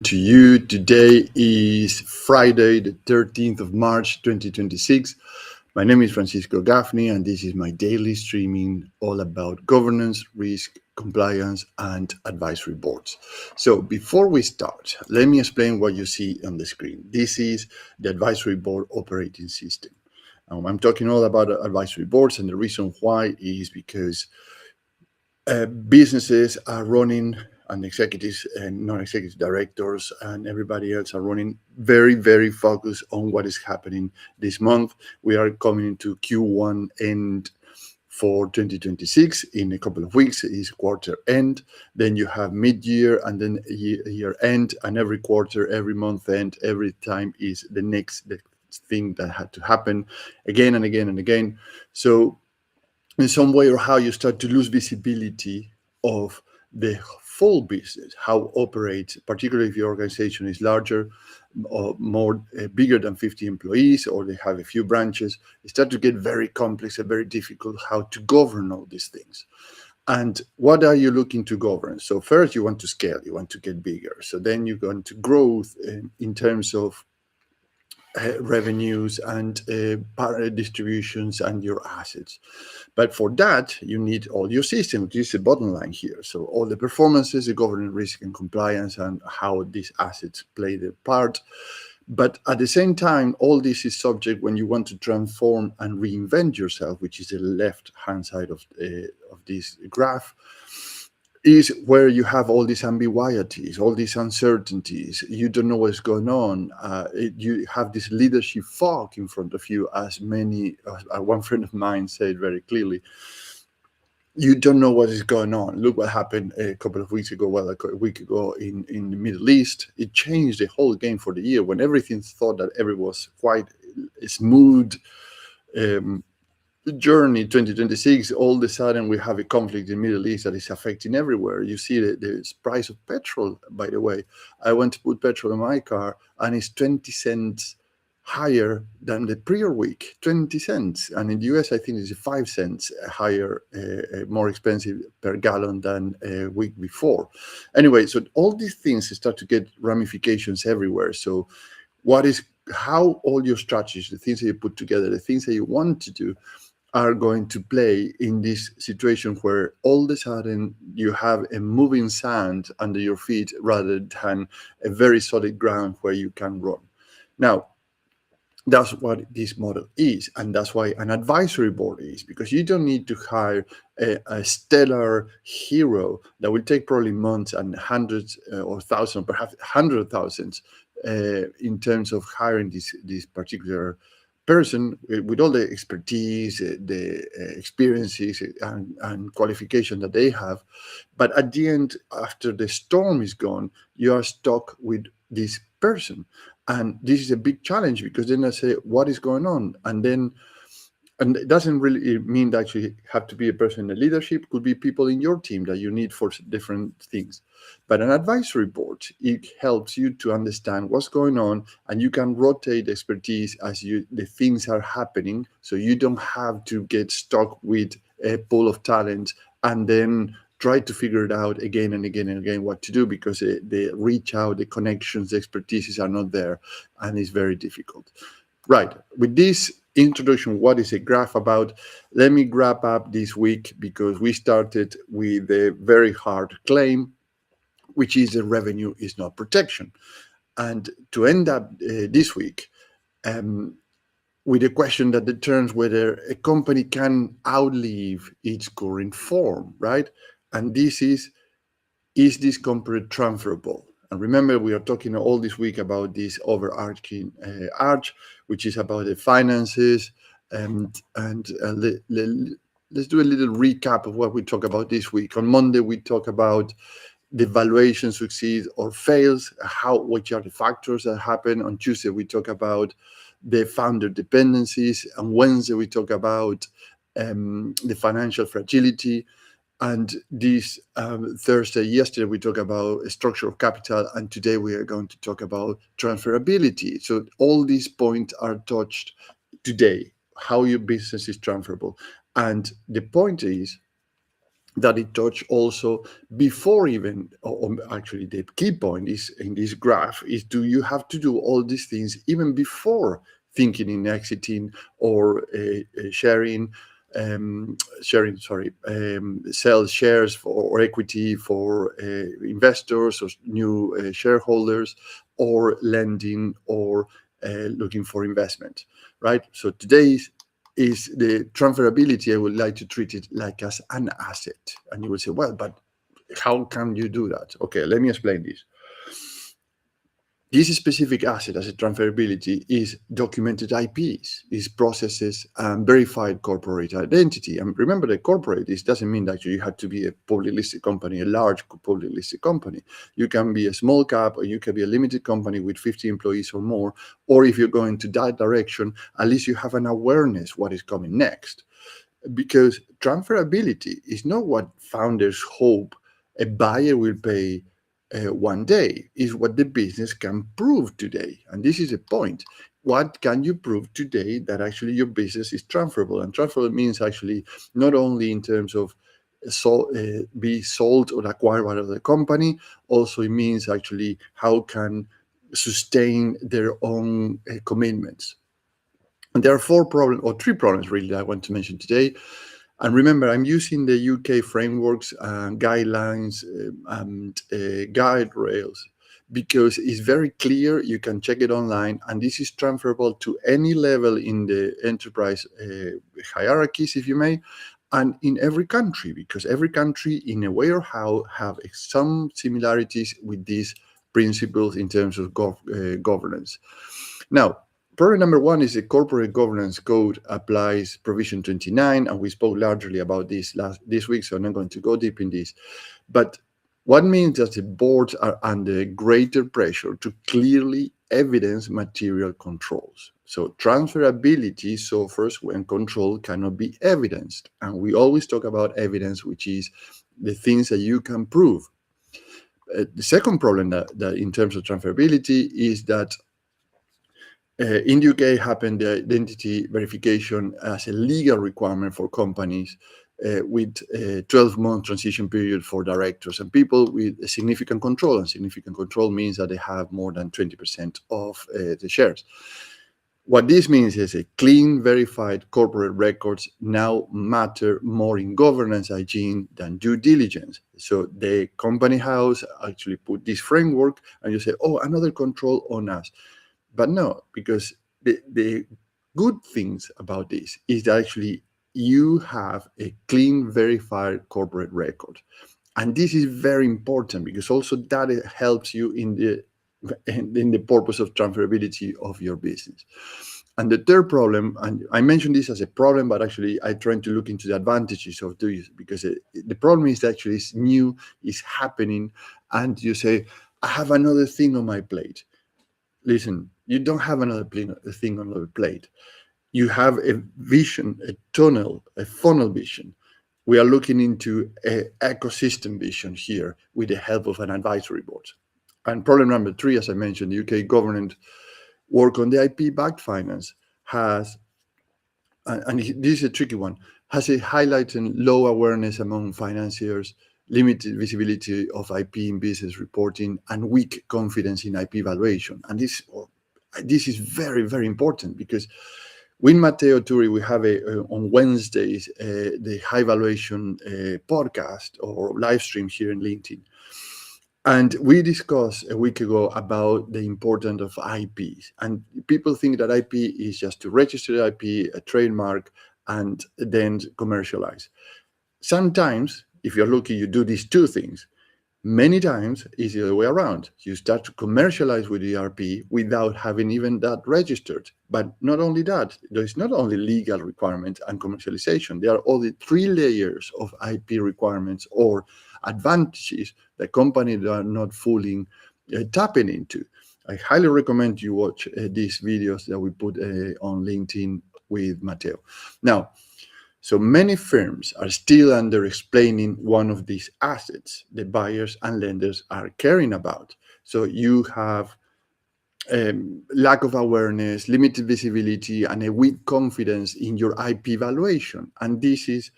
to you. Today is Friday, the 13th of March, 2026. My name is Francisco Gaffney, and this is my daily streaming all about governance, risk, compliance, and advisory boards. So before we start, let me explain what you see on the screen. This is the advisory board operating system. I'm talking all about advisory boards, and the reason why is because businesses are running, and executives and non-executive directors and everybody else are running very, very focused on what is happening this month. We are coming into Q1 end for 2026. In a couple of weeks is quarter end. Then you have mid-year and then year end, and every quarter, every month end, every time is the next thing that had to happen again and again and again. So in some way or how you start to lose visibility of the full business, how it operates, particularly if your organization is larger or more bigger than 50 employees, or they have a few branches. It starts to get very complex and very difficult how to govern all these things. And what are you looking to govern? So first you want to scale, you want to get bigger. So then you go into growth in terms of revenues and distributions and your assets. But for that, you need all your systems. This is the bottom line here. So all the performances, the governance, risk, and compliance, and how these assets play their part. But at the same time, all this is subject when you want to transform and reinvent yourself, which is the left-hand side of this graph, is where you have all these ambiguities, all these uncertainties. You don't know what's going on. You have this leadership fog in front of you, as one friend of mine said very clearly. You don't know what is going on. Look what happened a couple of weeks ago, a week ago in the Middle East. It changed the whole game for the year when everything thought that everything was quite smooth. Journey 2026, all of a sudden we have a conflict in the Middle East that is affecting everywhere. You see the price of petrol, by the way. I went to put petrol in my car and it's 20 cents higher than the prior week, 20 cents. And in the US, I think it's 5 cents higher, more expensive per gallon than a week before. Anyway, so all these things start to get ramifications everywhere. So how all your strategies, the things that you put together, the things that you want to do, are going to play in this situation where all of a sudden you have a moving sand under your feet rather than a very solid ground where you can run. Now, that's what this model is, and that's why an advisory board is, because you don't need to hire a stellar hero that will take probably months and hundreds or thousands, perhaps 100,000 in terms of hiring this particular person with all the expertise, the experiences and qualification that they have. But at the end, after the storm is gone, you are stuck with this person. And this is a big challenge, because then I say, what is going on? And it doesn't really mean that you have to be a person in the leadership. It could be people in your team that you need for different things. But an advisory board, it helps you to understand what's going on, and you can rotate expertise as the things are happening. So you don't have to get stuck with a pool of talent and then try to figure it out again and again and again what to do, because the reach out, the connections, the expertises are not there, and it's very difficult. Right. With this introduction, what is a graph about? Let me wrap up this week, because we started with a very hard claim, which is that revenue is not protection. And to end up this week with a question that determines whether a company can outlive its current form, right? And this is this company transferable? And remember, we are talking all this week about this overarching arch, which is about the finances. Let's do a little recap of what we talked about this week. On Monday, we talked about the valuation succeeds or fails, which are the factors that happen. On Tuesday, we talk about the founder dependencies. On Wednesday, we talk about the financial fragility. And this yesterday, we talked about a structure of capital, and today we are going to talk about transferability. So all these points are touched today, how your business is transferable. And the point is that it touched also before even, or actually the key point is in this graph is, do you have to do all these things even before thinking in exiting or sharing, sell shares or equity for investors or new shareholders, or lending, or looking for investment, right? So today is the transferability. I would like to treat it like as an asset. And you will say, well, but how can you do that? Okay, let me explain this. This specific asset as a transferability is documented IPs, is processes, and verified corporate identity. And remember, that corporate, this doesn't mean that you have to be a publicly listed company, a large publicly listed company. You can be a small cap, or you can be a limited company with 50 employees or more. Or if you're going to that direction, at least you have an awareness what is coming next. Because transferability is not what founders hope a buyer will pay one day, is what the business can prove today. And this is the point. What can you prove today that actually your business is transferable? And transferable means actually not only in terms of be sold or acquired by another company, also it means actually how can sustain their own commitments. And there are three problems really that I want to mention today. And remember, I'm using the UK frameworks, guidelines, and guide rails, because it's very clear. You can check it online, and this is transferable to any level in the enterprise hierarchies, if you may, and in every country, because every country, in a way or how, have some similarities with these principles in terms of governance. Now, problem number one is the corporate governance code applies provision 29, and we spoke largely about this week, so I'm not going to go deep in this. But what means that the boards are under greater pressure to clearly evidence material controls. So transferability suffers when control cannot be evidenced. And we always talk about evidence, which is the things that you can prove. The second problem that in terms of transferability is that in the UK happened the identity verification as a legal requirement for companies with a 12-month transition period for directors and people with a significant control. And significant control means that they have more than 20% of the shares. What this means is a clean, verified corporate records now matter more in governance hygiene than due diligence. So the company house actually put this framework, and you say, oh, another control on us. But no, because the good things about this is that actually you have a clean, verified corporate record. And this is very important, because also that helps you in the purpose of transferability of your business. And the third problem, and I mentioned this as a problem, but actually I try to look into the advantages of doing it, because the problem is actually it's new, it's happening, and you say, I have another thing on my plate. Listen, you don't have another thing on your plate. You have a vision, a tunnel, a funnel vision. We are looking into an ecosystem vision here with the help of an advisory board. And problem number three, as I mentioned, the UK government work on the IP-backed finance has, and this is a tricky one, has a highlighted low awareness among financiers, limited visibility of IP in business reporting, and weak confidence in IP valuation. And this is very, very important, because with Matteo Turi, we have on Wednesdays the high valuation podcast or live stream here in LinkedIn. And we discussed a week ago about the importance of IPs. And people think that IP is just to register the IP, a trademark, and then commercialize. Sometimes, if you're lucky, you do these two things. Many times it's the other way around. You start to commercialize with ERP without having even that registered. But not only that, there's not only legal requirement and commercialization. There are all the three layers of IP requirements or advantages that companies are not fully tapping into. I highly recommend you watch these videos that we put on LinkedIn with Matteo. Now, so many firms are still under explaining one of these assets the buyers and lenders are caring about. So you have lack of awareness, limited visibility, and a weak confidence in your IP valuation. And this is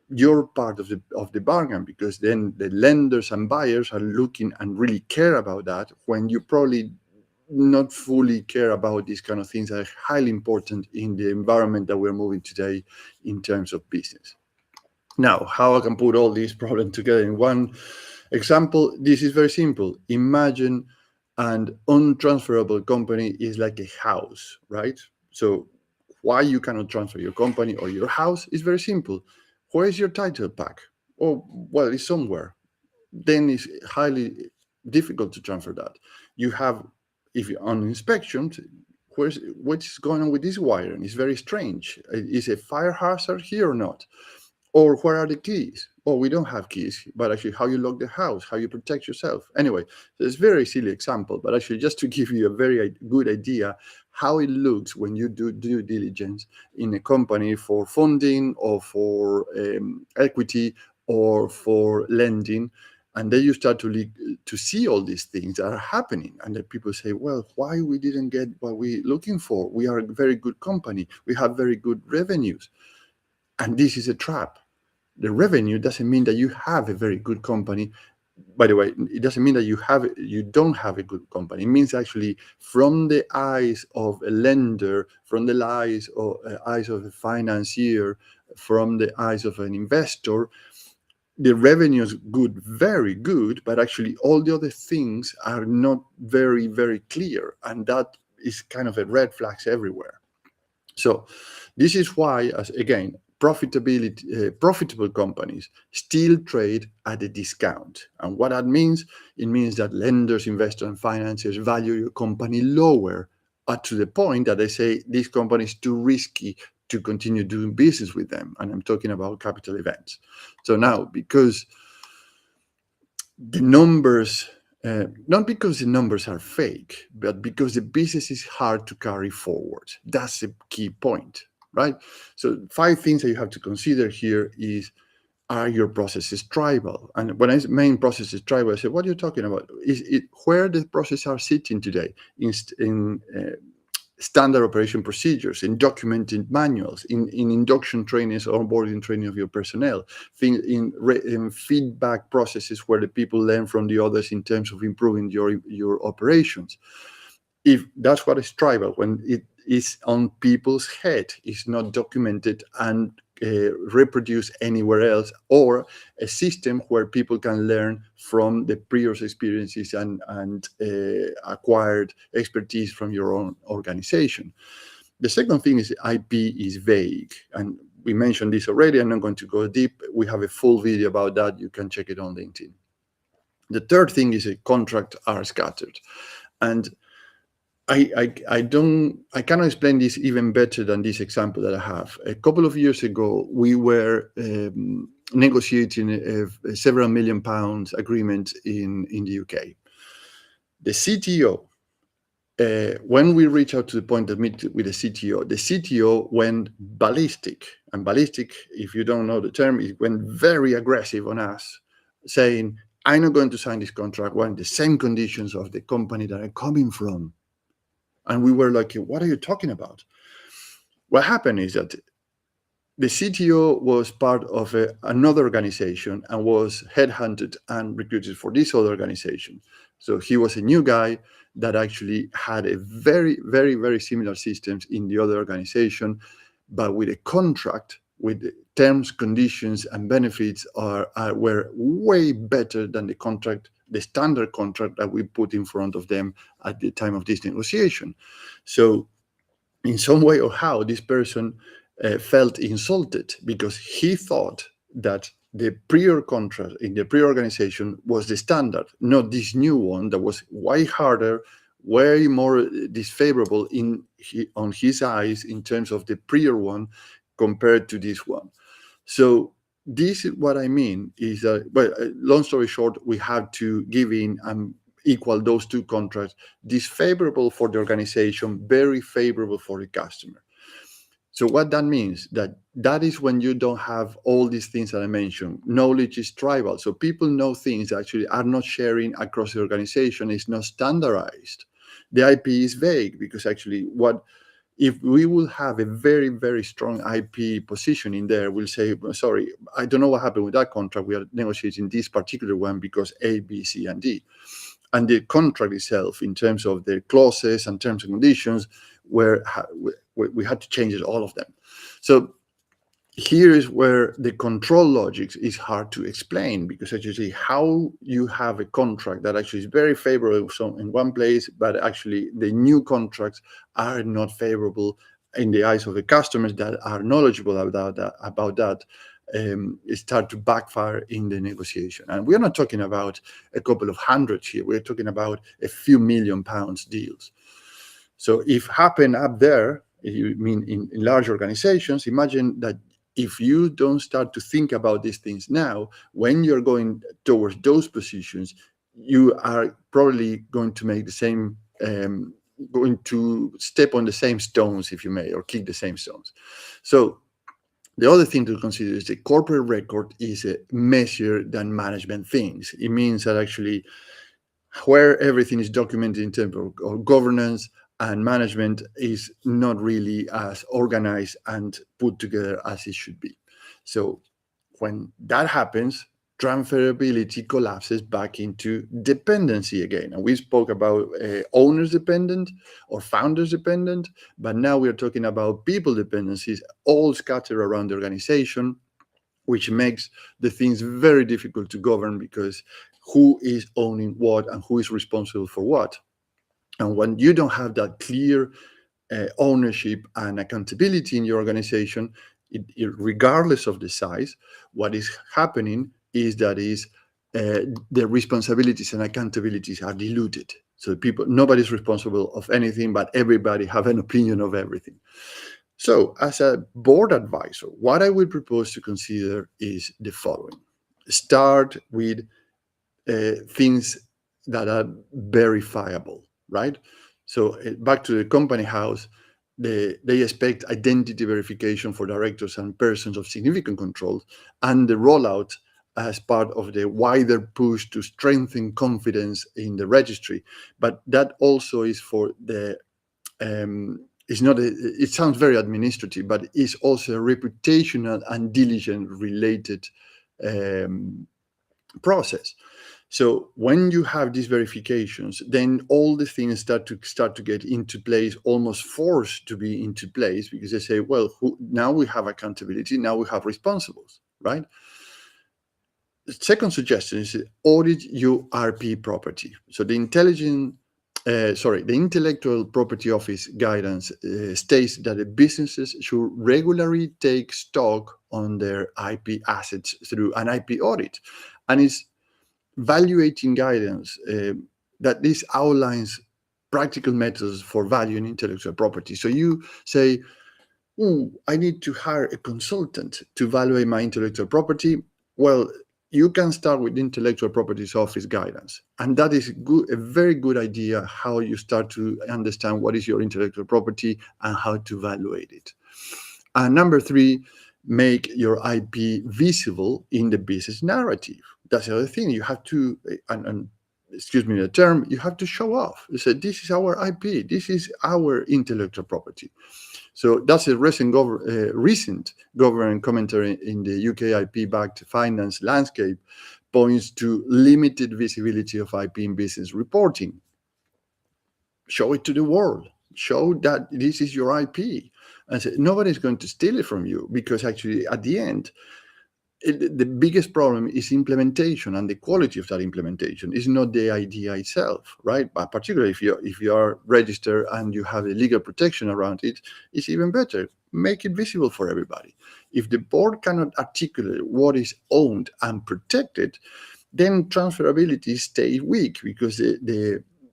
your part of the bargain, because then the lenders and buyers are looking and really care about that, when you probably not fully care about these kind of things that are highly important in the environment that we're moving today in terms of business. Now, how I can put all these problems together in one example, this is very simple. Imagine an untransferable company is like a house, right? So why you cannot transfer your company or your house is very simple. Where is your title pack? Oh, well, it's somewhere. Then it's highly difficult to transfer that. You have, if you're on inspection, what's going on with this wiring? It's very strange. Is a fire hazard here or not? Or where are the keys? Oh, we don't have keys, but actually how you lock the house, how you protect yourself. Anyway, so it's a very silly example, but actually just to give you a very good idea how it looks when you do due diligence in a company for funding or for equity or for lending. And then you start to see all these things that are happening. And then people say, well, why we didn't get what we're looking for? We are a very good company. We have very good revenues. And this is a trap. The revenue doesn't mean that you have a very good company. By the way, it doesn't mean that you don't have a good company. It means actually, from the eyes of a lender, from the eyes of a financier, from the eyes of an investor, the revenue is good, very good, but actually all the other things are not very, very clear. And that is kind of a red flags everywhere. So this is why, as again, profitable companies still trade at a discount. And what that means, it means that lenders, investors, and financiers value your company lower, up to the point that they say this company is too risky to continue doing business with them. And I'm talking about capital events. So now, because the numbers, not because the numbers are fake, but because the business is hard to carry forward. That's the key point, right? So 5 things that you have to consider here is, are your processes tribal? And when I mean processes tribal, I say, what are you talking about? Is it where the processes are sitting today in standard operation procedures, in documented manuals, in induction trainings or onboarding training of your personnel, in feedback processes where the people learn from the others in terms of improving your operations. If that's what is tribal, when it is on people's head, it's not documented and reproduced anywhere else, or a system where people can learn from the previous experiences and acquired expertise from your own organization. The second thing is IP is vague, and we mentioned this already. I'm not going to go deep. We have a full video about that. You can check it on LinkedIn. The third thing is a contract are scattered, and I cannot explain this even better than this example that I have. A couple of years ago, we were negotiating a several million pounds agreement in the UK. The CTO, when we reached out to the point of meet with the CTO went ballistic. And ballistic, if you don't know the term, it went very aggressive on us, saying, I'm not going to sign this contract when the same conditions of the company that I'm coming from. And we were like, what are you talking about? What happened is that the CTO was part of another organization and was headhunted and recruited for this other organization. So he was a new guy that actually had a very, very, very similar systems in the other organization, but with a contract, with the terms, conditions, and benefits were way better than the contract, the standard contract that we put in front of them at the time of this negotiation. So in some way or how, this person felt insulted because he thought that the prior contract in the prior organization was the standard, not this new one that was way harder, way more disfavorable on his eyes in terms of the prior one compared to this one. So this is what I mean is that, well, long story short, we have to give in and equal those two contracts, disfavorable for the organization, very favorable for the customer. So what that means, that is when you don't have all these things that I mentioned. Knowledge is tribal. So people know things that actually are not sharing across the organization. It's not standardized. The IP is vague because actually what If we will have a very, very strong IP position in there, we'll say, sorry, I don't know what happened with that contract. We are negotiating this particular one because A, B, C, and D. And the contract itself, in terms of the clauses and terms and conditions, where we had to change all of them. So here is where the control logic is hard to explain, because actually how you have a contract that actually is very favorable in one place, but actually the new contracts are not favorable in the eyes of the customers that are knowledgeable about that, start to backfire in the negotiation. And we're not talking about a couple of hundreds here. We're talking about a few £1 million deals. So if happen up there, you mean in large organizations, imagine that if you don't start to think about these things now, when you're going towards those positions, you are probably going to make the same, going to step on the same stones, if you may, or kick the same stones. So the other thing to consider is the corporate record is a measure than management things. It means that actually where everything is documented in terms of governance and management is not really as organized and put together as it should be. So when that happens, transferability collapses back into dependency again. And we spoke about owners dependent or founders dependent, but now we're talking about people dependencies all scattered around the organization, which makes the things very difficult to govern, because who is owning what and who is responsible for what. And when you don't have that clear ownership and accountability in your organization, regardless of the size, what is happening is that the responsibilities and accountabilities are diluted. So nobody's responsible of anything, but everybody have an opinion of everything. So as a board advisor, what I would propose to consider is the following. Start with things that are verifiable, right? So back to the company house, they expect identity verification for directors and persons of significant control, and the rollout as part of the wider push to strengthen confidence in the registry. But that also is for the it's not it sounds very administrative, but it's also a reputational and diligence related process. So when you have these verifications, then all the things start to get into place, almost forced to be into place, because they say, well, now we have accountability, now we have responsibles, right? The second suggestion is audit your RP property. So the Intellectual Property Office guidance states that the businesses should regularly take stock on their IP assets through an IP audit, and it's valuating guidance that this outlines practical methods for valuing intellectual property. So you say, I need to hire a consultant to evaluate my intellectual property. Well, you can start with Intellectual Properties Office guidance. And that is a very good idea, how you start to understand what is your intellectual property and how to evaluate it. And number 3, make your IP visible in the business narrative. That's the other thing. You have to, and excuse me the term, you have to show off. You say, this is our IP, this is our intellectual property. So that's a recent government commentary in the UK IP-backed finance landscape, points to limited visibility of IP in business reporting. Show it to the world. Show that this is your IP. And say, nobody's going to steal it from you, because actually at the end, the biggest problem is implementation, and the quality of that implementation is not the idea itself, right? But particularly if you are registered and you have a legal protection around it, it's even better. Make it visible for everybody. If the board cannot articulate what is owned and protected, then transferability stays weak, because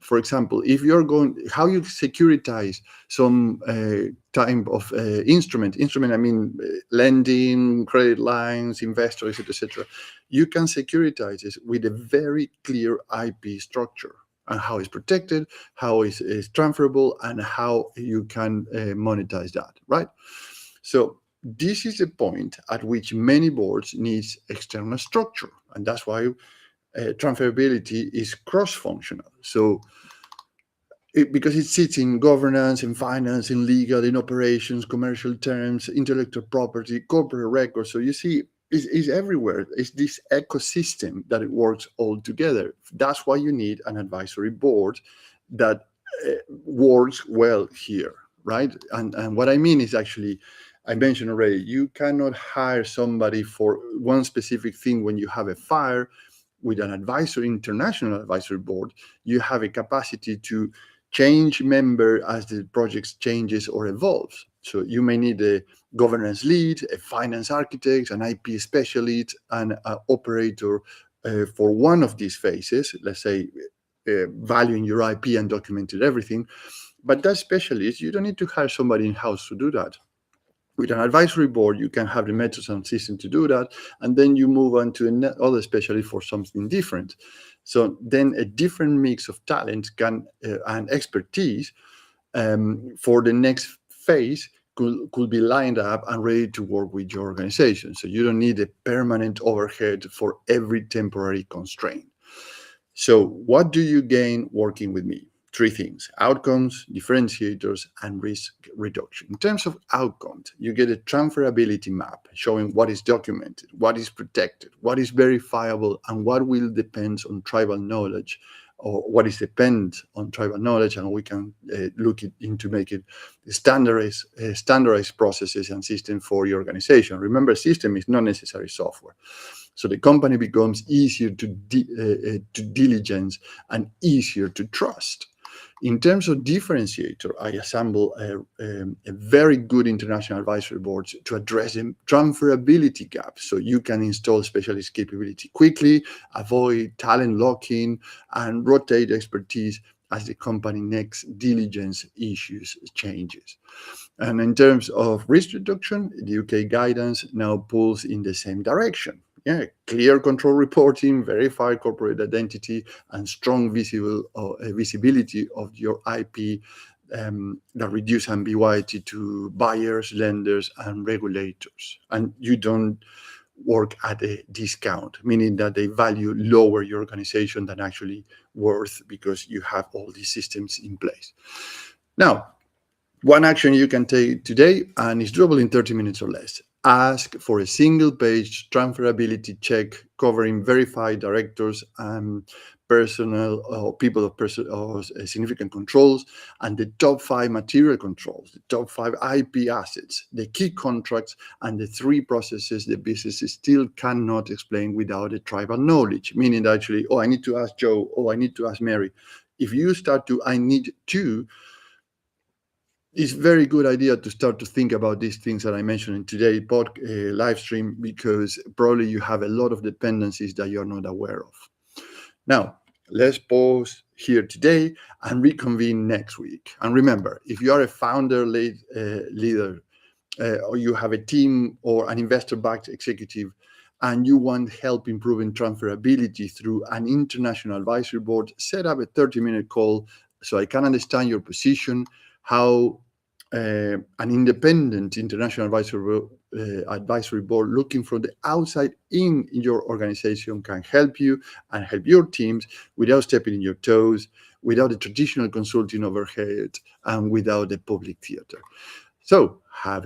for example, if you're how you securitize some type of instrument, I mean lending, credit lines, investors, etc. You can securitize this with a very clear IP structure, and how it's protected, how is transferable, and how you can monetize that, right? So this is the point at which many boards need external structure, and that's why transferability is cross-functional. So because it sits in governance, in finance, in legal, in operations, commercial terms, intellectual property, corporate records. So you see, it's everywhere. It's this ecosystem that it works all together. That's why you need an advisory board that works well here, right? And what I mean is actually, I mentioned already, you cannot hire somebody for one specific thing when you have a fire. With an advisory, international advisory board, you have a capacity to change member as the project changes or evolves. So you may need a governance lead, a finance architect, an IP specialist, and an operator for one of these phases, let's say valuing your IP and documented everything. But that specialist, you don't need to hire somebody in-house to do that. With an advisory board, you can have the methods and system to do that, and then you move on to another specialist for something different. So then a different mix of talent and expertise for the next phase could be lined up and ready to work with your organization. So you don't need a permanent overhead for every temporary constraint. So what do you gain working with me? Three things: outcomes, differentiators, and risk reduction. In terms of outcomes, you get a transferability map showing what is documented, what is protected, what is verifiable, and what will depend on tribal knowledge, or what is dependent on tribal knowledge, and we can look into make it standardized processes and system for your organization. Remember, system is not necessarily software. So the company becomes easier to diligence and easier to trust. In terms of differentiator, I assemble a very good international advisory board to address the transferability gap. So you can install specialist capability quickly, avoid talent lock-in, and rotate expertise as the company next diligence issues changes. And in terms of risk reduction, the UK guidance now pulls in the same direction. Yeah, clear control reporting, verified corporate identity, and strong visibility of your IP that reduce ambiguity to buyers, lenders, and regulators. And you don't work at a discount, meaning that they value lower your organization than actually worth, because you have all these systems in place. Now, one action you can take today, and it's doable in 30 minutes or less. Ask for a single-page transferability check covering verified directors and personnel or people of significant controls, and the top 5 material controls, the top 5 IP assets, the key contracts, and the 3 processes the business still cannot explain without a tribal knowledge. Meaning that actually, I need to ask Joe, I need to ask Mary. If you start to, I need to, it's very good idea to start to think about these things that I mentioned in today's live stream, because probably you have a lot of dependencies that you're not aware of. Now, let's pause here today and reconvene next week. And remember, if you are a founder leader, or you have a team or an investor-backed executive, and you want help improving transferability through an international advisory board, set up a 30-minute call so I can understand your position, how an independent international advisory board looking from the outside in your organization can help you and help your teams without stepping in your toes, without the traditional consulting overhead, and without the public theater. So have